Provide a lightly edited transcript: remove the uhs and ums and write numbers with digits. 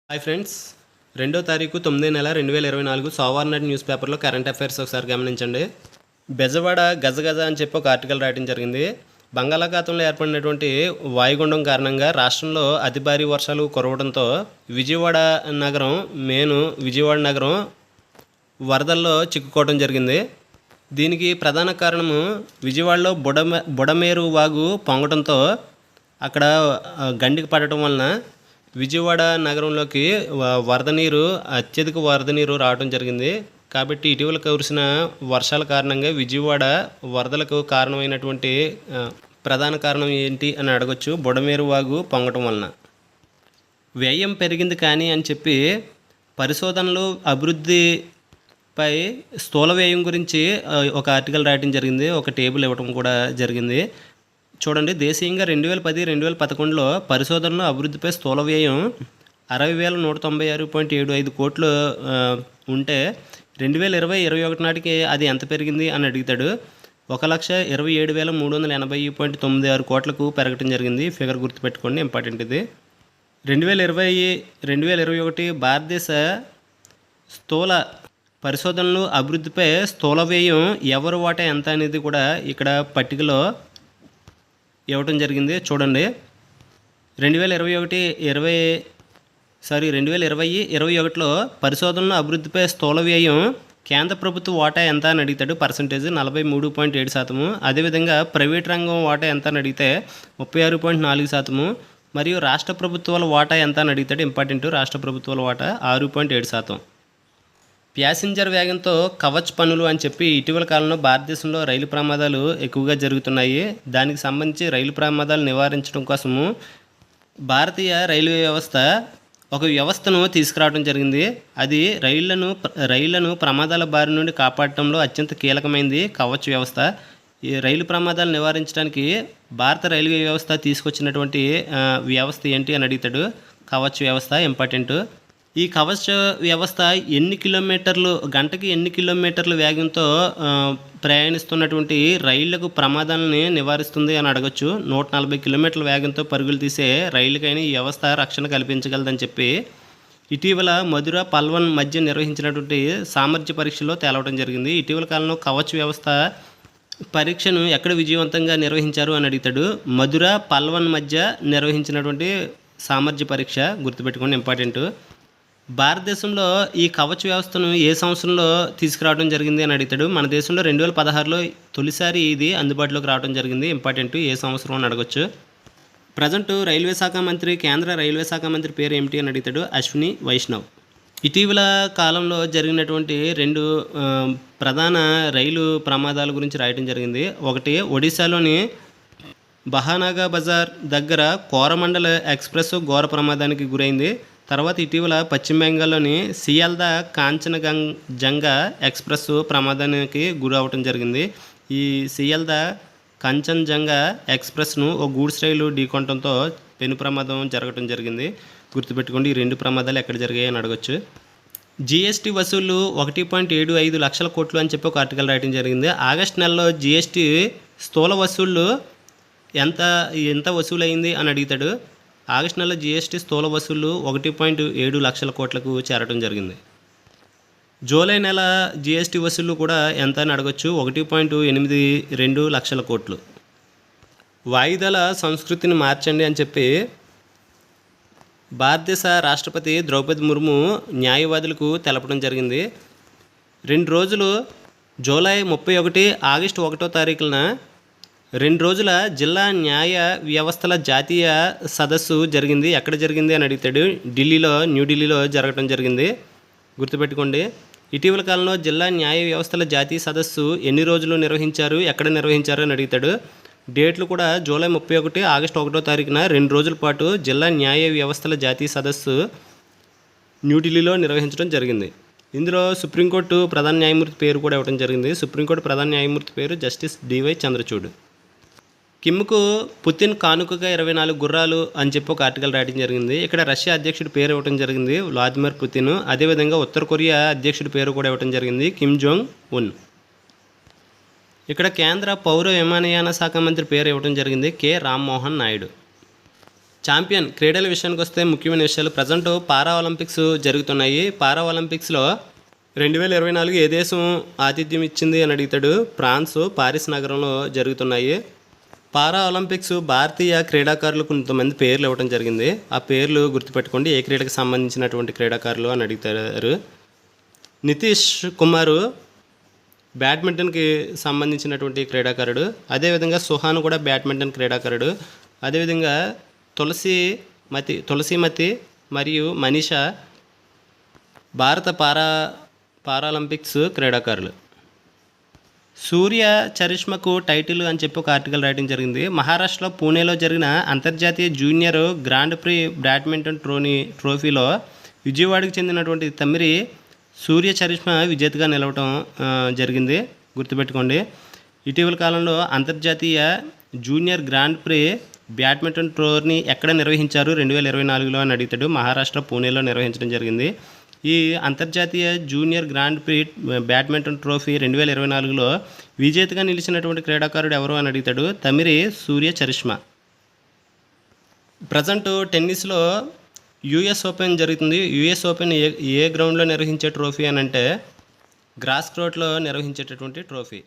Hi friends, 2వ తారీఖు 9వ నెల 2024 సోమవారం నాటి న్యూస్ పేపర్లో కరెంట్ అఫైర్స్ ఒకసారి గమనించండి. బెజవాడ గజగజ అని చెప్పి ఒక ఆర్టికల్ రాయడం జరిగింది. బంగాళాఖాతంలో ఏర్పడినటువంటి వాయుగుండం కారణంగా రాష్ట్రంలో అతి భారీ వర్షాలు కురవడంతో విజయవాడ నగరం వరదల్లో చిక్కుకోవడం జరిగింది. దీనికి ప్రధాన కారణము విజయవాడలో బుడమేరు వాగు పొంగడంతో అక్కడ గండికి పడటం వలన విజయవాడ నగరంలోకి అత్యధిక వరద నీరు రావడం జరిగింది. కాబట్టి ఇటీవల కురిసిన వర్షాల కారణంగా విజయవాడ వరదలకు కారణమైనటువంటి ప్రధాన కారణం ఏంటి అని అడగొచ్చు. బుడమేరు వాగు పొంగటం వలన వ్యయం పెరిగింది కానీ అని చెప్పి పరిశోధనలు అభివృద్ధిపై స్థూల వ్యయం గురించి ఒక ఆర్టికల్ రాయడం జరిగింది. ఒక టేబుల్ ఇవ్వడం కూడా జరిగింది. చూడండి, దేశీయంగా 2010-2011లో పరిశోధనలు అభివృద్ధిపై స్థూల వ్యయం 60,196.75 కోట్లు ఉంటే 2020-21 నాటికి అది ఎంత పెరిగింది అని అడుగుతాడు. 1,27,380.96 కోట్లకు పెరగటం జరిగింది. ఫిగర్ గుర్తుపెట్టుకోండి, ఇంపార్టెంట్ ఇది. 2020-2021 భారతదేశ స్థూల పరిశోధనలు అభివృద్ధిపై స్థూల వ్యయం ఎవరు వాటా ఎంత అనేది కూడా ఇక్కడ పట్టికలో ఇవ్వటం జరిగింది. చూడండి, 2020-21లో పరిశోధనలు అభివృద్ధిపై స్థూల వ్యయం కేంద్ర ప్రభుత్వ వాటా ఎంత అని అడుగుతాడు. పర్సంటేజ్ 43.7%. అదేవిధంగా ప్రైవేట్ రంగం వాటా ఎంత అని అడిగితే 36.4%. మరియు రాష్ట్ర ప్రభుత్వాల వాటా ఎంత అని అడుగుతాడు. ఇంపార్టెంట్, రాష్ట్ర ప్రభుత్వాల వాటా 6.7%. ప్యాసింజర్ వేగంతో కవచ్ పనులు అని చెప్పి ఇటీవల కాలంలో భారతదేశంలో రైలు ప్రమాదాలు ఎక్కువగా జరుగుతున్నాయి. దానికి సంబంధించి రైలు ప్రమాదాలు నివారించడం కోసము భారతీయ రైల్వే వ్యవస్థ ఒక వ్యవస్థను తీసుకురావడం జరిగింది. అది రైళ్లను ప్రమాదాల బారి నుండి కాపాడటంలో అత్యంత కీలకమైనది కవచ్ వ్యవస్థ. ఈ రైలు ప్రమాదాలు నివారించడానికి భారత రైల్వే వ్యవస్థ తీసుకొచ్చినటువంటి వ్యవస్థ ఏంటి అని అడుగుతాడు. కవచ్ వ్యవస్థ ఇంపార్టెంట్. ఈ కవచ్ వ్యవస్థ గంటకి ఎన్ని కిలోమీటర్ల వేగంతో ప్రయాణిస్తున్నటువంటి రైళ్లకు ప్రమాదాలని నివారిస్తుంది అని అడగచ్చు. 140 కిలోమీటర్ల వేగంతో పరుగులు తీసే రైలుకైనా ఈ వ్యవస్థ రక్షణ కల్పించగలదని చెప్పి ఇటీవల మధుర పల్వన్ మధ్య నిర్వహించినటువంటి సామర్థ్య పరీక్షలో తేలవడం జరిగింది. ఇటీవల కాలంలో కవచ్ వ్యవస్థ పరీక్షను ఎక్కడ విజయవంతంగా నిర్వహించారు అని అడుగుతాడు. మధుర పల్వన్ మధ్య నిర్వహించినటువంటి సామర్థ్య పరీక్ష గుర్తుపెట్టుకోండి, ఇంపార్టెంట్. భారతదేశంలో ఈ కవచ్ వ్యవస్థను ఏ సంవత్సరంలో తీసుకురావడం జరిగింది అని అడుగుతాడు. మన దేశంలో 2016లో తొలిసారి ఇది అందుబాటులోకి రావడం జరిగింది. ఇంపార్టెంట్, ఏ సంవత్సరం అని అడగచ్చు. ప్రజెంట్ కేంద్ర రైల్వే శాఖ మంత్రి పేరు ఏమిటి అని అడుగుతాడు. అశ్విని వైష్ణవ్. ఇటీవల కాలంలో జరిగినటువంటి 2 ప్రధాన రైలు ప్రమాదాల గురించి రాయడం జరిగింది. ఒకటి, ఒడిశాలోని బహానాగా బజార్ దగ్గర కోరమండల్ ఎక్స్ప్రెస్ ఘోర ప్రమాదానికి గురైంది. తర్వాత ఇటీవల పశ్చిమ బెంగాల్లోని సియాల్దా కాంచనజంగా ఎక్స్ప్రెస్ ప్రమాదానికి గురవటం జరిగింది. ఈ సియాల్దా కాంచనజంగా ఎక్స్ప్రెస్ను ఓ గూడ్స్ రైలు ఢీకొనడంతో పెను ప్రమాదం జరగటం జరిగింది. గుర్తుపెట్టుకోండి, ఈ 2 ప్రమాదాలు ఎక్కడ జరిగాయి అని అడగచ్చు. జీఎస్టీ వసూళ్లు 1.75 లక్షల కోట్లు అని చెప్పి ఒక ఆర్టికల్ రాయడం జరిగింది. ఆగస్టు నెలలో జీఎస్టీ స్థూల వసూళ్లు ఎంత వసూలైంది అని అడుగుతాడు. ఆగస్టు నెలలో జీఎస్టీ స్థూల వసూళ్లు 1.7 లక్షల కోట్లకు చేరడం జరిగింది. జూలై నెల జీఎస్టీ వసూళ్లు కూడా ఎంత అని అడగచ్చు. 1.82 లక్షల కోట్లు. వాయిదాల సంస్కృతిని మార్చండి అని చెప్పి భారతదేశ రాష్ట్రపతి ద్రౌపది ముర్ము న్యాయవాదులకు తెలపడం జరిగింది. 2 రోజులు జూలై 31, ఆగస్టు 1వ తారీఖున 2 రోజుల జిల్లా న్యాయ వ్యవస్థల జాతీయ సదస్సు జరిగింది. ఎక్కడ జరిగింది అని అడుగుతాడు. న్యూఢిల్లీలో జరగడం జరిగింది. గుర్తుపెట్టుకోండి, ఇటీవల కాలంలో జిల్లా న్యాయ వ్యవస్థల జాతీయ సదస్సు ఎన్ని రోజులు నిర్వహించారు, ఎక్కడ నిర్వహించారు అని అడుగుతాడు. డేట్లు కూడా జూలై 31, ఆగస్టు 1వ తారీఖున 2 రోజుల పాటు జిల్లా న్యాయ వ్యవస్థల జాతీయ సదస్సు న్యూఢిల్లీలో నిర్వహించడం జరిగింది. ఇందులో సుప్రీంకోర్టు ప్రధాన న్యాయమూర్తి పేరు కూడా ఇవ్వడం జరిగింది. సుప్రీంకోర్టు ప్రధాన న్యాయమూర్తి పేరు జస్టిస్ డివై చంద్రచూడ్. కిమ్కు పుతిన్ కానుకగా 24 గుర్రాలు అని చెప్పి ఒక ఆర్టికల్ రాయడం జరిగింది. ఇక్కడ రష్యా అధ్యక్షుడి పేరు ఇవ్వడం జరిగింది, వ్లాదిమిర్ పుతిన్. అదేవిధంగా ఉత్తర కొరియా అధ్యక్షుడి పేరు కూడా ఇవ్వడం జరిగింది, కిమ్ జోంగ్ ఉన్. ఇక్కడ కేంద్ర పౌర విమానయాన శాఖ మంత్రి పేరు ఇవ్వడం జరిగింది, కె రామ్మోహన్ నాయుడు. ఛాంపియన్ క్రీడల విషయానికి వస్తే ముఖ్యమైన విషయాలు ప్రజెంట్ పారా ఒలింపిక్స్ జరుగుతున్నాయి. పారా ఒలింపిక్స్లో 2024 ఏ దేశం ఆతిథ్యం ఇచ్చింది అని అడుగుతాడు. ఫ్రాన్స్ పారిస్ నగరంలో జరుగుతున్నాయి. పారా ఒలింపిక్స్ భారతీయ క్రీడాకారులు కొంతమంది పేర్లు ఇవ్వడం జరిగింది. ఆ పేర్లు గుర్తుపెట్టుకోండి. ఏ క్రీడకు సంబంధించినటువంటి క్రీడాకారులు అని అడుగుతారు. నితీష్ కుమార్ బ్యాడ్మింటన్కి సంబంధించినటువంటి క్రీడాకారుడు. అదేవిధంగా సుహాన్ కూడా బ్యాడ్మింటన్ క్రీడాకారుడు. అదేవిధంగా తులసిమతి మరియు మనీషా భారత పారాలింపిక్స్ క్రీడాకారులు. సూర్య చరిష్మకు టైటిల్ అని చెప్పి ఒక ఆర్టికల్ రాయడం జరిగింది. మహారాష్ట్రలో పూణేలో జరిగిన అంతర్జాతీయ జూనియర్ గ్రాండ్ ప్రీ బ్యాడ్మింటన్ ట్రోఫీలో విజయవాడకు చెందినటువంటి తమ్మిరి సూర్య చరిష్మ విజేతగా నిలవటం జరిగింది. గుర్తుపెట్టుకోండి. ఇటీవల కాలంలో అంతర్జాతీయ junior grand prix badminton tourney ఎక్కడ నిర్వహించారు 2024లో అని అడుగుతాడు. మహారాష్ట్ర పూణేలో నిర్వహించడం జరిగింది. ఈ అంతర్జాతీయ junior grand prix badminton trophy 2024లో విజేతగా నిలిచినటువంటి క్రీడాకారుడు ఎవరు అని అడుగుతాడు. తమిరి సూర్య చరిష్మ. ప్రజెంట్ టెన్నిస్లో యుఎస్ ఓపెన్ జరుగుతుంది. యుఎస్ ఓపెన్ ఏ గ్రౌండ్లో నిర్వహించే ట్రోఫీ అని అంటే గ్రాస్ కోర్ట్లో నిర్వహించేటటువంటి ట్రోఫీ.